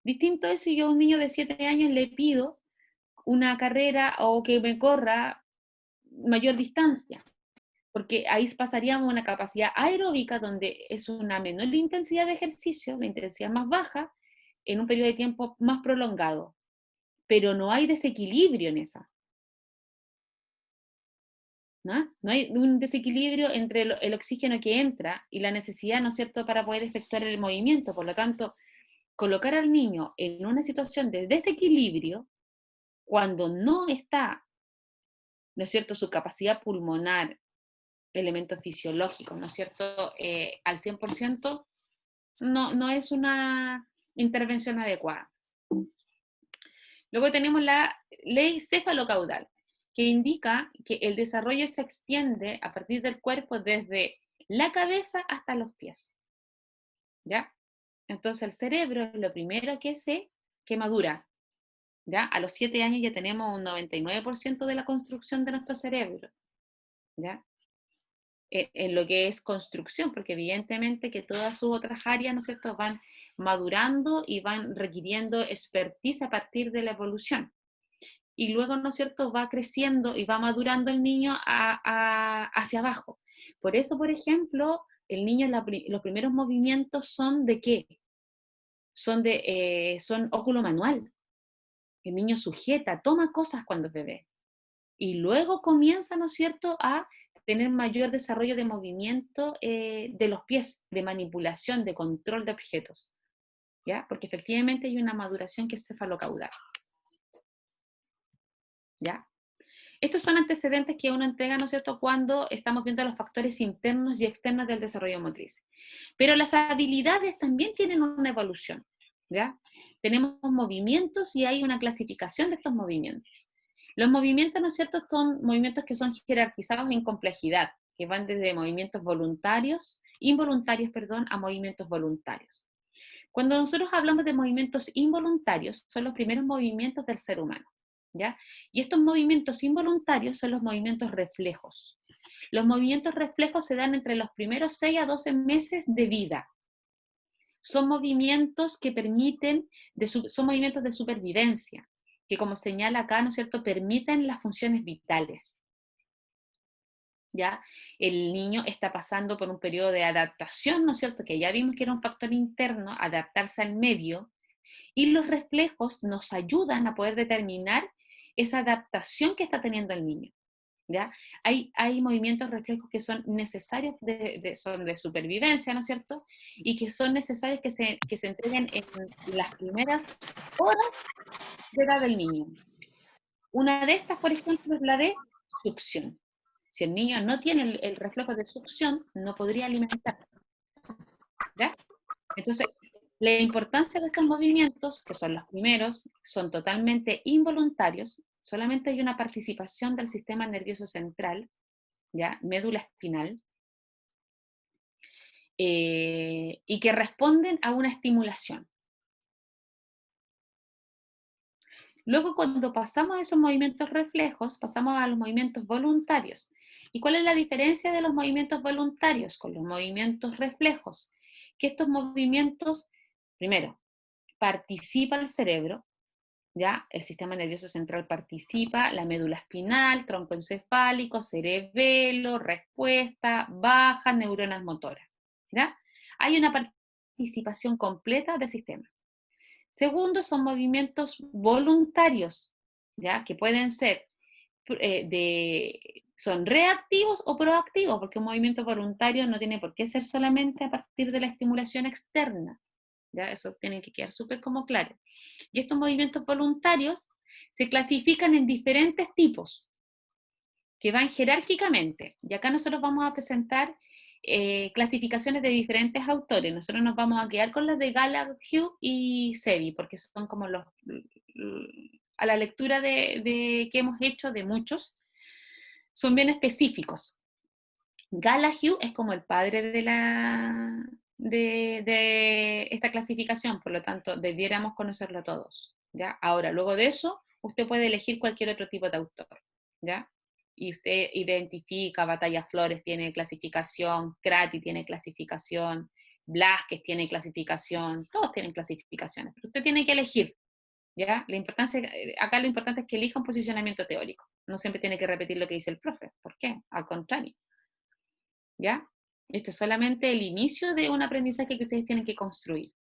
Distinto es si yo a un niño de 7 años le pido una carrera o que me corra mayor distancia, porque ahí pasaríamos a una capacidad aeróbica donde es una menor intensidad de ejercicio, la intensidad más baja, en un periodo de tiempo más prolongado, pero no hay desequilibrio en esa. ¿No? No hay un desequilibrio entre el oxígeno que entra y la necesidad, ¿no es cierto?, para poder efectuar el movimiento. Por lo tanto, colocar al niño en una situación de desequilibrio cuando no está, ¿no es cierto?, su capacidad pulmonar, elementos fisiológicos, ¿no es cierto?, al 100%, no es una intervención adecuada. Luego tenemos la ley cefalocaudal, que indica que el desarrollo se extiende a partir del cuerpo desde la cabeza hasta los pies. ¿Ya? Entonces el cerebro es lo primero que madura. ¿ya? A los 7 años ya tenemos un 99% de la construcción de nuestro cerebro, ¿ya? En lo que es construcción, porque evidentemente que todas sus otras áreas, ¿no es cierto?, van madurando y van requiriendo expertise a partir de la evolución. Y luego, ¿no es cierto?, va creciendo y va madurando el niño hacia abajo. Por eso, por ejemplo, el niño, los primeros movimientos son ¿de qué? Son óculo manual. El niño sujeta, toma cosas cuando es bebé. Y luego comienza, ¿no es cierto?, a tener mayor desarrollo de movimiento de los pies, de manipulación, de control de objetos, ¿ya? Porque efectivamente hay una maduración que es cefalocaudal, ¿ya? Estos son antecedentes que uno entrega, ¿no es cierto?, cuando estamos viendo los factores internos y externos del desarrollo motriz. Pero las habilidades también tienen una evolución, ¿ya? Tenemos movimientos y hay una clasificación de estos movimientos. Los movimientos, ¿no es cierto?, son movimientos que son jerarquizados en complejidad, que van desde movimientos involuntarios, a movimientos voluntarios. Cuando nosotros hablamos de movimientos involuntarios, son los primeros movimientos del ser humano, ¿ya? Y estos movimientos involuntarios son los movimientos reflejos. Los movimientos reflejos se dan entre los primeros 6 a 12 meses de vida. Son movimientos que son movimientos de supervivencia, que como señala acá, ¿no es cierto?, permiten las funciones vitales. ¿Ya? El niño está pasando por un periodo de adaptación, ¿no es cierto?, que ya vimos que era un factor interno, adaptarse al medio, y los reflejos nos ayudan a poder determinar esa adaptación que está teniendo el niño, ¿ya? Hay movimientos reflejos que son necesarios, son de supervivencia, ¿no es cierto?, y que son necesarios que se entreguen en las primeras horas de edad del niño. Una de estas, por ejemplo, es la de succión. Si el niño no tiene el reflejo de succión, no podría alimentar, ¿ya? Entonces, la importancia de estos movimientos, que son los primeros, son totalmente involuntarios, solamente hay una participación del sistema nervioso central, ¿ya? Médula espinal, y que responden a una estimulación. Luego, cuando pasamos a esos movimientos reflejos, pasamos a los movimientos voluntarios. ¿Y cuál es la diferencia de los movimientos voluntarios con los movimientos reflejos? Que estos movimientos, primero, participa el cerebro, ¿ya? El sistema nervioso central participa, la médula espinal, tronco encefálico, cerebelo, respuesta, baja, neuronas motoras, ¿ya? Hay una participación completa del sistema. Segundo, son movimientos voluntarios, ¿ya? Que pueden ser son reactivos o proactivos, porque un movimiento voluntario no tiene por qué ser solamente a partir de la estimulación externa, ¿ya? Eso tiene que quedar súper como claro. Y estos movimientos voluntarios se clasifican en diferentes tipos, que van jerárquicamente. Y acá nosotros vamos a presentar clasificaciones de diferentes autores. Nosotros nos vamos a quedar con las de Gallagher y Sevi, porque son como a la lectura que hemos hecho de muchos, son bien específicos. Gallagher es como el padre de esta clasificación, por lo tanto, debiéramos conocerlo todos, ¿ya? Ahora, luego de eso, usted puede elegir cualquier otro tipo de autor, ¿ya? Y usted identifica, Batalla Flores tiene clasificación, Crati tiene clasificación, Blázquez tiene clasificación, todos tienen clasificaciones, pero usted tiene que elegir, ¿ya? Acá lo importante es que elija un posicionamiento teórico, no siempre tiene que repetir lo que dice el profe, ¿por qué? Al contrario, ¿ya? Esto es solamente el inicio de un aprendizaje que ustedes tienen que construir,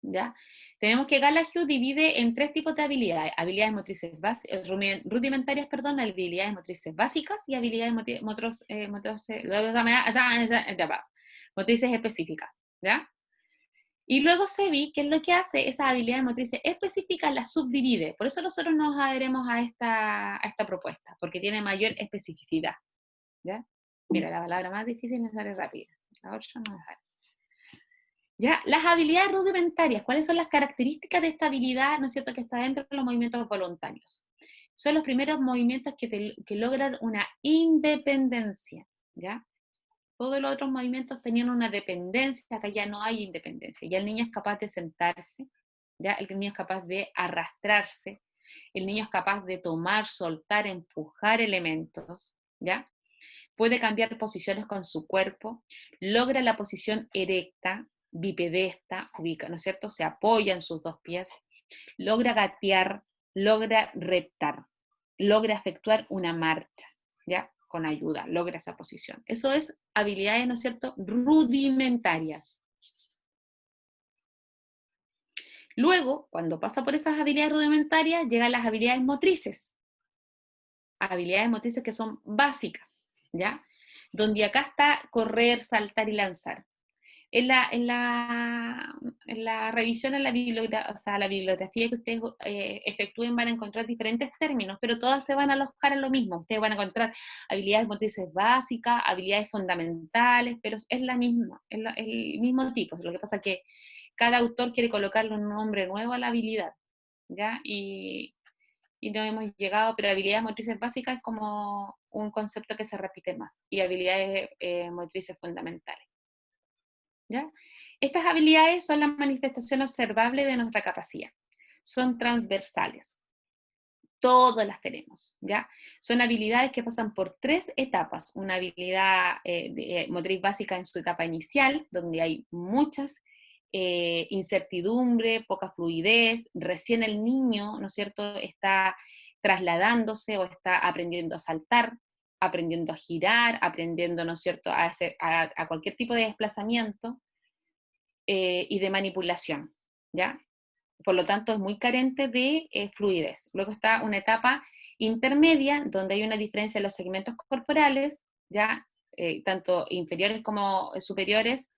¿ya? Tenemos que Gallagher divide en 3 tipos de habilidades: habilidades motrices rudimentarias, habilidades motrices básicas y habilidades motrices específicas, ¿ya? Y luego Sevi, ¿qué es lo que hace? Esas habilidades motrices específicas las subdivide. Por eso nosotros nos adheremos a esta propuesta, porque tiene mayor especificidad, ¿ya? Mira, la palabra más difícil me sale rápida. La otra no me sale. ¿Ya? Las habilidades rudimentarias, ¿cuáles son las características de esta habilidad, ¿no es cierto?, que está dentro de los movimientos voluntarios? Son los primeros movimientos que logran una independencia, ¿ya? Todos los otros movimientos tenían una dependencia, acá ya no hay independencia. Ya el niño es capaz de sentarse, ¿ya? El niño es capaz de arrastrarse, el niño es capaz de tomar, soltar, empujar elementos, ¿ya? Puede cambiar posiciones con su cuerpo, logra la posición erecta, bipedesta, ubica, ¿no es cierto? Se apoya en sus dos pies, logra gatear, logra reptar, logra efectuar una marcha, ¿ya? Con ayuda, logra esa posición. Eso es habilidades, ¿no es cierto?, rudimentarias. Luego, cuando pasa por esas habilidades rudimentarias, llegan las habilidades motrices. Habilidades motrices que son básicas, ¿ya? Donde acá está correr, saltar y lanzar. En la revisión, en la bibliografía que ustedes efectúen, van a encontrar diferentes términos, pero todas se van a alojar en lo mismo. Ustedes van a encontrar habilidades motrices básicas, habilidades fundamentales, pero es la misma, el mismo tipo. Lo que pasa es que cada autor quiere colocarle un nombre nuevo a la habilidad, ¿ya? Y no hemos llegado, pero habilidades motrices básicas es como un concepto que se repite más, y habilidades motrices fundamentales, ¿ya? Estas habilidades son la manifestación observable de nuestra capacidad, son transversales, todas las tenemos, ¿ya? Son habilidades que pasan por 3 etapas, una habilidad motriz básica en su etapa inicial, donde hay muchas incertidumbre, poca fluidez, recién el niño, ¿no es cierto?, está trasladándose o está aprendiendo a saltar, aprendiendo a girar, aprendiendo, ¿no es cierto?, a cualquier tipo de desplazamiento y de manipulación, ¿ya? Por lo tanto, es muy carente de fluidez. Luego está una etapa intermedia, donde hay una diferencia en los segmentos corporales, ¿ya? Tanto inferiores como superiores.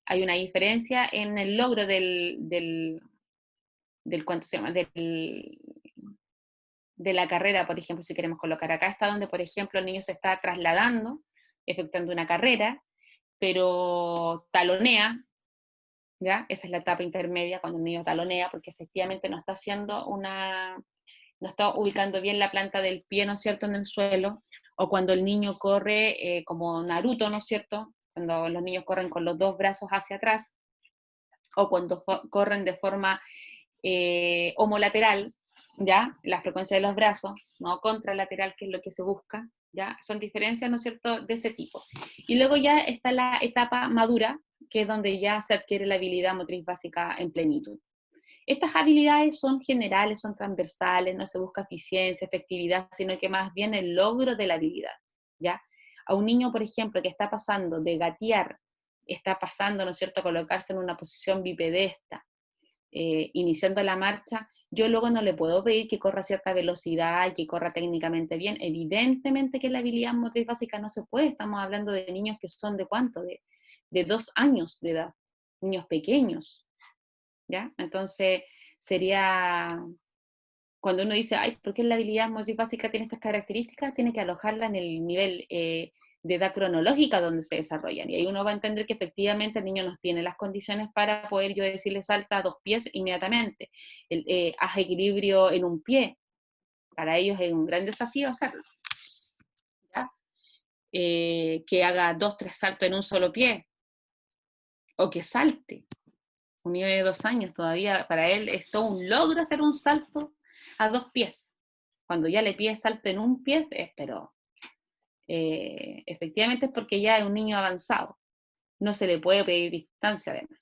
Hay una diferencia en el logro ¿cuánto se llama? De la carrera, por ejemplo, si queremos colocar. Acá está donde, por ejemplo, el niño se está trasladando, efectuando una carrera, pero talonea, ¿ya? Esa es la etapa intermedia, cuando el niño talonea, porque efectivamente no está ubicando bien la planta del pie, ¿no es cierto?, en el suelo, o cuando el niño corre como Naruto, ¿no es cierto?, cuando los niños corren con los 2 brazos hacia atrás, o cuando corren de forma homolateral, ¿ya? La frecuencia de los brazos, no contralateral, que es lo que se busca, ¿ya? Son diferencias, ¿no es cierto?, de ese tipo. Y luego ya está la etapa madura, que es donde ya se adquiere la habilidad motriz básica en plenitud. Estas habilidades son generales, son transversales, no se busca eficiencia, efectividad, sino que más bien el logro de la habilidad, ¿ya? A un niño, por ejemplo, que está pasando de gatear, está pasando, ¿no es cierto?, a colocarse en una posición bipedesta, iniciando la marcha, yo luego no le puedo pedir que corra a cierta velocidad y que corra técnicamente bien. Evidentemente que la habilidad motriz básica no se puede, estamos hablando de niños que son de ¿cuánto? De 2 años de edad, niños pequeños, ¿ya? Entonces, sería, cuando uno dice, ay, ¿por qué la habilidad motriz básica tiene estas características? Tiene que alojarla en el nivel de edad cronológica donde se desarrollan. Y ahí uno va a entender que efectivamente el niño no tiene las condiciones para poder yo decirle salta 2 pies inmediatamente. Haz equilibrio en un pie. Para ellos es un gran desafío hacerlo, ¿ya? Que haga 2, 3 saltos en un solo pie. O que salte. Un niño de 2 años todavía, para él es todo un logro hacer un salto a 2 pies. Cuando ya le pide salto en un pie, pero efectivamente es porque ya es un niño avanzado. No se le puede pedir distancia además,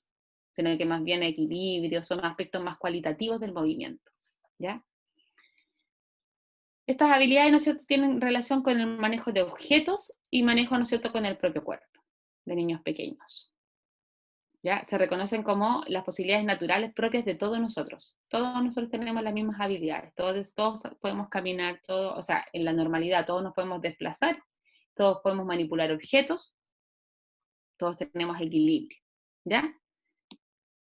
sino que más bien equilibrio, son aspectos más cualitativos del movimiento, ¿ya? Estas habilidades, ¿no es cierto?, tienen relación con el manejo de objetos y manejo, ¿no es cierto?, con el propio cuerpo de niños pequeños. ¿Ya? Se reconocen como las posibilidades naturales propias de todos nosotros. Todos nosotros tenemos las mismas habilidades, todos podemos caminar, o sea, en la normalidad todos nos podemos desplazar, todos podemos manipular objetos, todos tenemos equilibrio, ¿ya?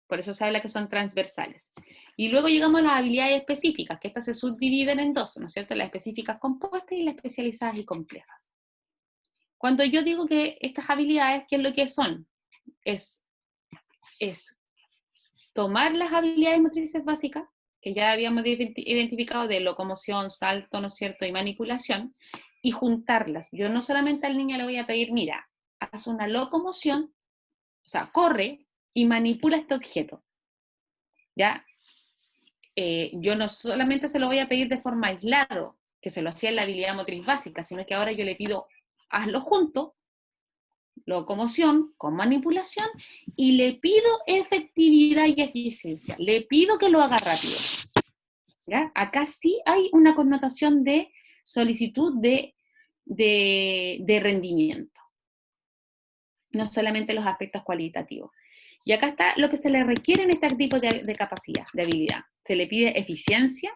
Por eso se habla que son transversales. Y luego llegamos a las habilidades específicas, que estas se subdividen en 2, ¿no es cierto? Las específicas compuestas y las especializadas y complejas. Cuando yo digo que estas habilidades, ¿qué es lo que son? Es tomar las habilidades motrices básicas, que ya habíamos identificado de locomoción, salto, ¿no es cierto?, y manipulación, y juntarlas. Yo no solamente al niño le voy a pedir, mira, haz una locomoción, o sea, corre y manipula este objeto, ¿ya? yo no solamente se lo voy a pedir de forma aislado, que se lo hacía en la habilidad motriz básica, sino que ahora yo le pido, hazlo junto, locomoción con manipulación, y le pido efectividad y eficiencia, le pido que lo haga rápido. ¿Ya? Acá sí hay una connotación de solicitud de rendimiento, no solamente los aspectos cualitativos. Y acá está lo que se le requiere en este tipo de capacidad, de habilidad. Se le pide eficiencia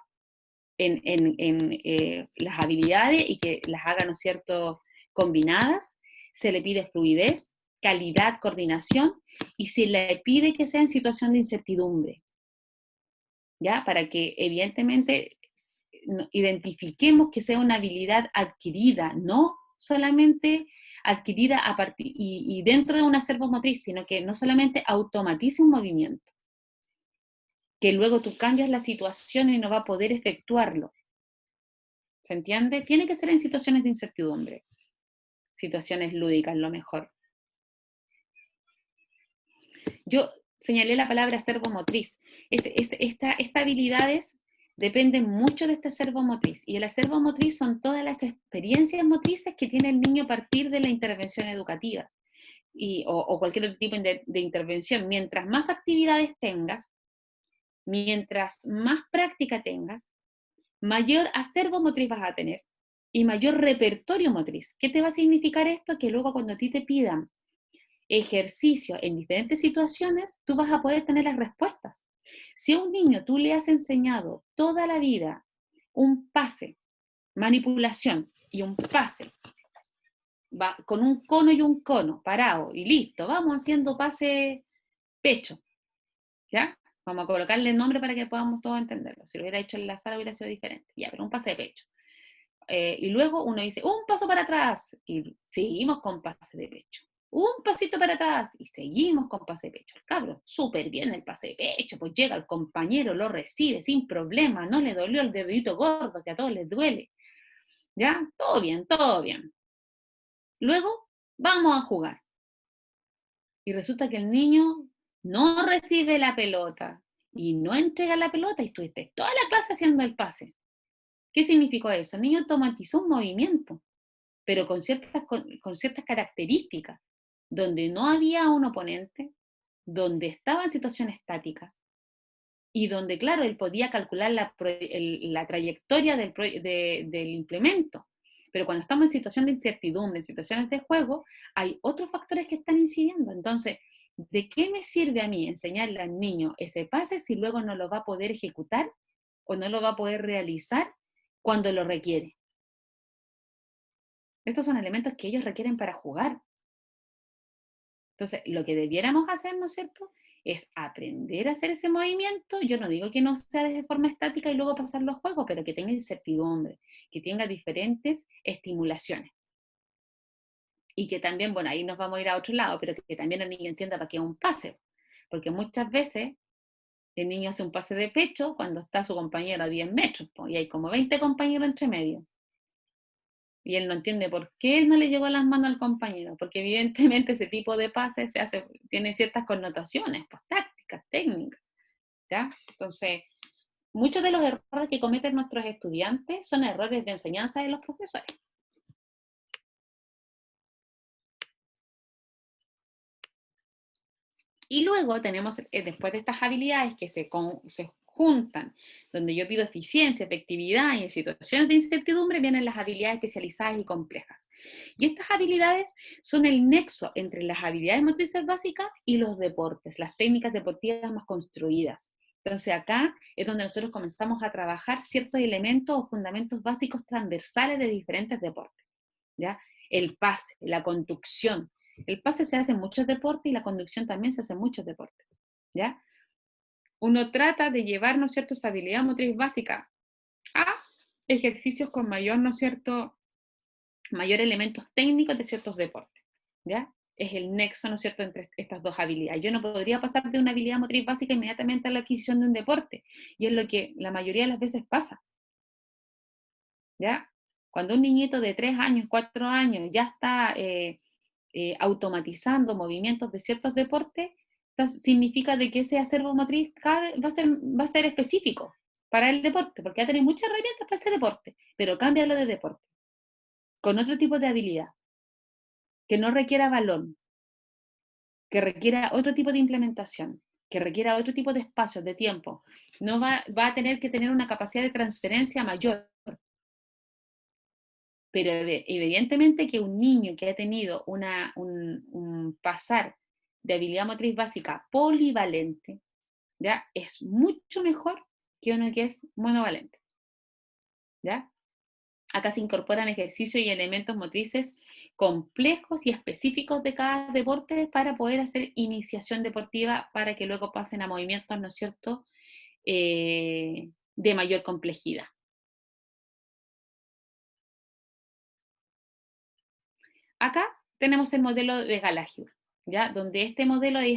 en las habilidades y que las haga, ¿no es cierto?, combinadas. Se le pide fluidez, calidad, coordinación, y se le pide que sea en situación de incertidumbre, ¿ya? Para que evidentemente identifiquemos que sea una habilidad adquirida, no solamente adquirida a partir y dentro de una servomotriz, sino que no solamente automatice un movimiento, que luego tú cambias la situación y no va a poder efectuarlo. ¿Se entiende? Tiene que ser en situaciones de incertidumbre, situaciones lúdicas, lo mejor. Yo señalé la palabra servomotriz. Estas habilidades dependen mucho de esta servomotriz. Y la servomotriz son todas las experiencias motrices que tiene el niño a partir de la intervención educativa o cualquier otro tipo de intervención. Mientras más actividades tengas, mientras más práctica tengas, mayor acervo motriz vas a tener y mayor repertorio motriz. ¿Qué te va a significar esto? Que luego cuando a ti te pidan ejercicio en diferentes situaciones, tú vas a poder tener las respuestas. Si a un niño tú le has enseñado toda la vida un pase, manipulación y un pase, va con un cono y un cono, parado y listo, vamos haciendo pase pecho, ¿ya? Vamos a colocarle el nombre para que podamos todos entenderlo. Si lo hubiera hecho en la sala hubiera sido diferente, ya, pero un pase de pecho. Y luego uno dice, un paso para atrás, y seguimos con pase de pecho. Un pasito para atrás, y seguimos con pase de pecho. El cabro, súper bien el pase de pecho, pues llega el compañero, lo recibe sin problema, no le dolió el dedito gordo, que a todos les duele. ¿Ya? Todo bien, todo bien. Luego, vamos a jugar. Y resulta que el niño no recibe la pelota, y no entrega la pelota, y estuviste toda la clase haciendo el pase. ¿Qué significó eso? El niño automatizó un movimiento, pero con ciertas características, donde no había un oponente, donde estaba en situación estática, y donde, claro, él podía calcular la trayectoria del implemento. Pero cuando estamos en situación de incertidumbre, en situaciones de juego, hay otros factores que están incidiendo. Entonces, ¿de qué me sirve a mí enseñarle al niño ese pase si luego no lo va a poder ejecutar o no lo va a poder realizar cuando lo requiere? Estos son elementos que ellos requieren para jugar. Entonces, lo que debiéramos hacer, ¿no es cierto?, es aprender a hacer ese movimiento. Yo no digo que no sea de forma estática y luego pasar los juegos, pero que tenga incertidumbre, que tenga diferentes estimulaciones. Y que también, bueno, ahí nos vamos a ir a otro lado, pero que también el niño entienda para qué es un pase. Porque muchas veces el niño hace un pase de pecho cuando está su compañero a 10 metros, y hay como 20 compañeros entre medio. Y él no entiende por qué él no le llegó las manos al compañero, porque evidentemente ese tipo de pases tiene ciertas connotaciones, pues tácticas, técnicas, ¿ya? Entonces, muchos de los errores que cometen nuestros estudiantes son errores de enseñanza de los profesores. Y luego tenemos, después de estas habilidades que se juntan, donde yo pido eficiencia, efectividad y en situaciones de incertidumbre vienen las habilidades especializadas y complejas. Y estas habilidades son el nexo entre las habilidades motrices básicas y los deportes, las técnicas deportivas más construidas. Entonces acá es donde nosotros comenzamos a trabajar ciertos elementos o fundamentos básicos transversales de diferentes deportes, ¿ya? El pase, la conducción. El pase se hace en muchos deportes y la conducción también se hace en muchos deportes, ¿ya? Uno trata de llevar, ¿no es cierto?, esa habilidad motriz básica a ejercicios con mayor, ¿no es cierto?, mayor elementos técnicos de ciertos deportes, ¿ya? Es el nexo, ¿no es cierto?, entre estas dos habilidades. Yo no podría pasar de una habilidad motriz básica inmediatamente a la adquisición de un deporte, y es lo que la mayoría de las veces pasa, ¿ya? Cuando un niñito de 3 años, 4 años ya está automatizando movimientos de ciertos deportes, significa de que ese acervo motriz va a ser específico, para el deporte, porque ya tenéis muchas herramientas para ese deporte, pero cámbialo de deporte, con otro tipo de habilidad, que no requiera balón, que requiera otro tipo de implementación, que requiera otro tipo de espacios, de tiempo. No va a tener que tener una capacidad de transferencia mayor. Pero evidentemente que un niño que ha tenido un pasar de habilidad motriz básica polivalente, ¿ya? Es mucho mejor que uno que es monovalente, ¿ya? Acá se incorporan ejercicios y elementos motrices complejos y específicos de cada deporte para poder hacer iniciación deportiva para que luego pasen a movimientos, ¿no es cierto?, de mayor complejidad. Acá tenemos el modelo de Gallagher, ¿ya? Donde este modelo de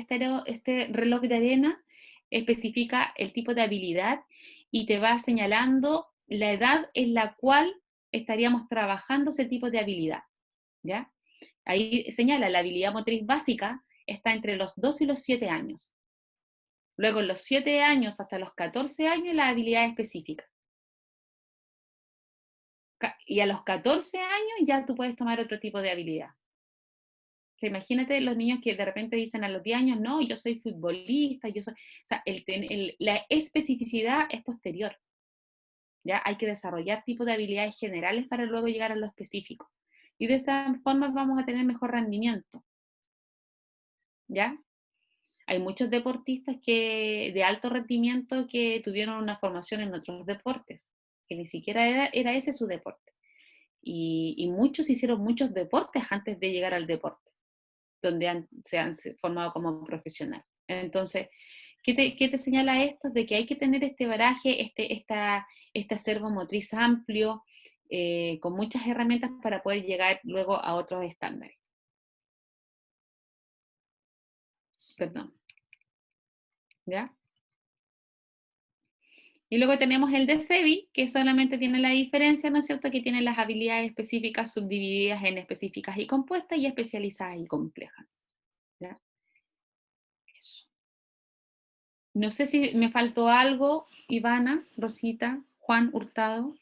este reloj de arena especifica el tipo de habilidad y te va señalando la edad en la cual estaríamos trabajando ese tipo de habilidad, ¿ya? Ahí señala la habilidad motriz básica está entre los 2 y los 7 años. Luego, en los 7 años hasta los 14 años, la habilidad específica. Y a los 14 años ya tú puedes tomar otro tipo de habilidad. O sea, imagínate los niños que de repente dicen a los 10 años, no, yo soy futbolista, yo soy... O sea, la especificidad es posterior. ¿Ya? Hay que desarrollar tipos de habilidades generales para luego llegar a lo específico. Y de esa forma vamos a tener mejor rendimiento. ¿Ya? Hay muchos deportistas de alto rendimiento que tuvieron una formación en otros deportes, que ni siquiera era ese su deporte. Y muchos hicieron muchos deportes antes de llegar al deporte, donde se han formado como profesional. Entonces, ¿qué te señala esto? De que hay que tener este baraje, este acervo motriz amplio, con muchas herramientas para poder llegar luego a otros estándares. Perdón. ¿Ya? Y luego tenemos el de SEBI, que solamente tiene la diferencia, ¿no es cierto?, que tiene las habilidades específicas subdivididas en específicas y compuestas y especializadas y complejas. ¿Ya? Eso. No sé si me faltó algo, Ivana, Rosita, Juan, Hurtado.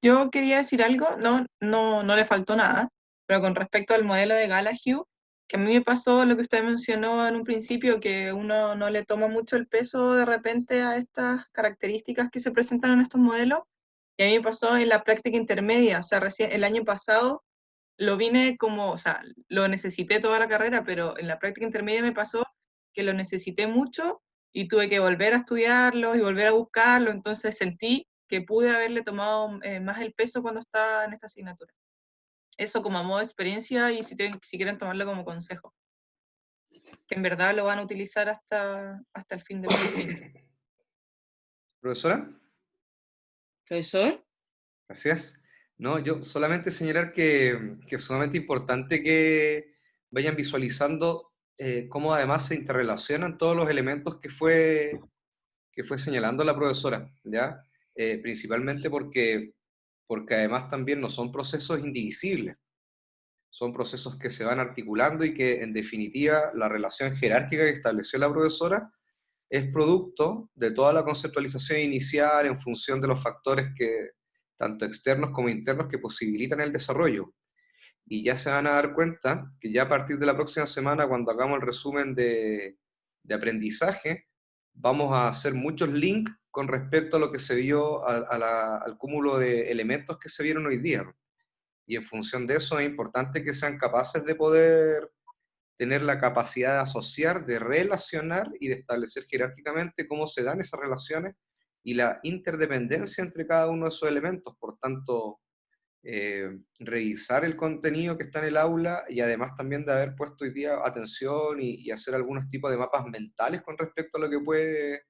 Yo quería decir algo, no le faltó nada, pero con respecto al modelo de Gallagher, que a mí me pasó lo que usted mencionó en un principio, que uno no le toma mucho el peso de repente a estas características que se presentan en estos modelos, y a mí me pasó en la práctica intermedia, o sea, recién el año pasado lo vine como, o sea, lo necesité toda la carrera, pero en la práctica intermedia me pasó que lo necesité mucho y tuve que volver a estudiarlo y volver a buscarlo, entonces sentí que pude haberle tomado más el peso cuando estaba en esta asignatura. Eso como a modo de experiencia y si quieren tomarlo como consejo, que en verdad lo van a utilizar hasta el fin del cuatrimestre. ¿Profesora? Profesor. Gracias. No, yo solamente señalar que es sumamente importante que vayan visualizando cómo además se interrelacionan todos los elementos que fue señalando la profesora, ¿ya? Principalmente porque además también no son procesos indivisibles, son procesos que se van articulando y que en definitiva la relación jerárquica que estableció la profesora es producto de toda la conceptualización inicial en función de los factores que, tanto externos como internos, que posibilitan el desarrollo. Y ya se van a dar cuenta que ya a partir de la próxima semana, cuando hagamos el resumen de aprendizaje, vamos a hacer muchos links con respecto a lo que se vio, al cúmulo de elementos que se vieron hoy día. Y en función de eso es importante que sean capaces de poder tener la capacidad de asociar, de relacionar y de establecer jerárquicamente cómo se dan esas relaciones y la interdependencia entre cada uno de esos elementos. Por tanto, revisar el contenido que está en el aula y además también de haber puesto hoy día atención y hacer algunos tipos de mapas mentales con respecto a lo que puede,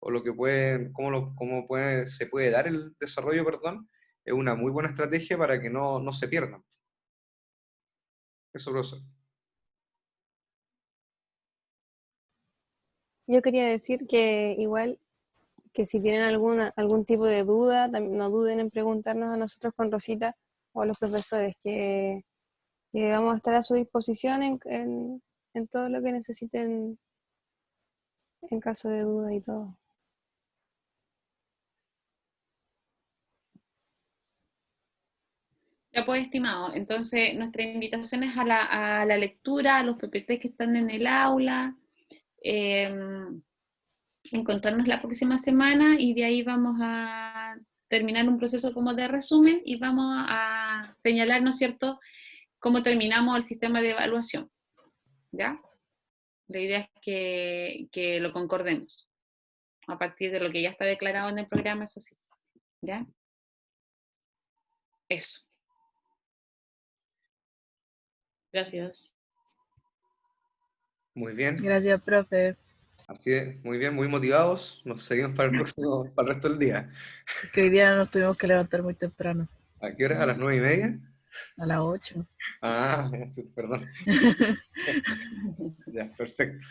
o lo que puede, cómo puede, se puede dar el desarrollo, perdón, es una muy buena estrategia para que no se pierdan. Eso, profesor. Yo quería decir que igual que si tienen algún tipo de duda, no duden en preguntarnos a nosotros con Rosita o a los profesores, que vamos a estar a su disposición en todo lo que necesiten en caso de duda y todo. Ya pues, estimado. Entonces, nuestra invitación es a la lectura, a los PPT que están en el aula. Encontrarnos la próxima semana y de ahí vamos a terminar un proceso como de resumen y vamos a señalar, ¿no es cierto?, cómo terminamos el sistema de evaluación. ¿Ya? La idea es que lo concordemos a partir de lo que ya está declarado en el programa, eso sí. ¿Ya? Eso. Gracias. Muy bien. Gracias, profe. Así es, muy bien, muy motivados. Nos seguimos para el próximo, para el resto del día. Que hoy día nos tuvimos que levantar muy temprano, ¿A qué hora? ¿A las 9:30? a las 8. Ah, perdón. Ya, perfecto.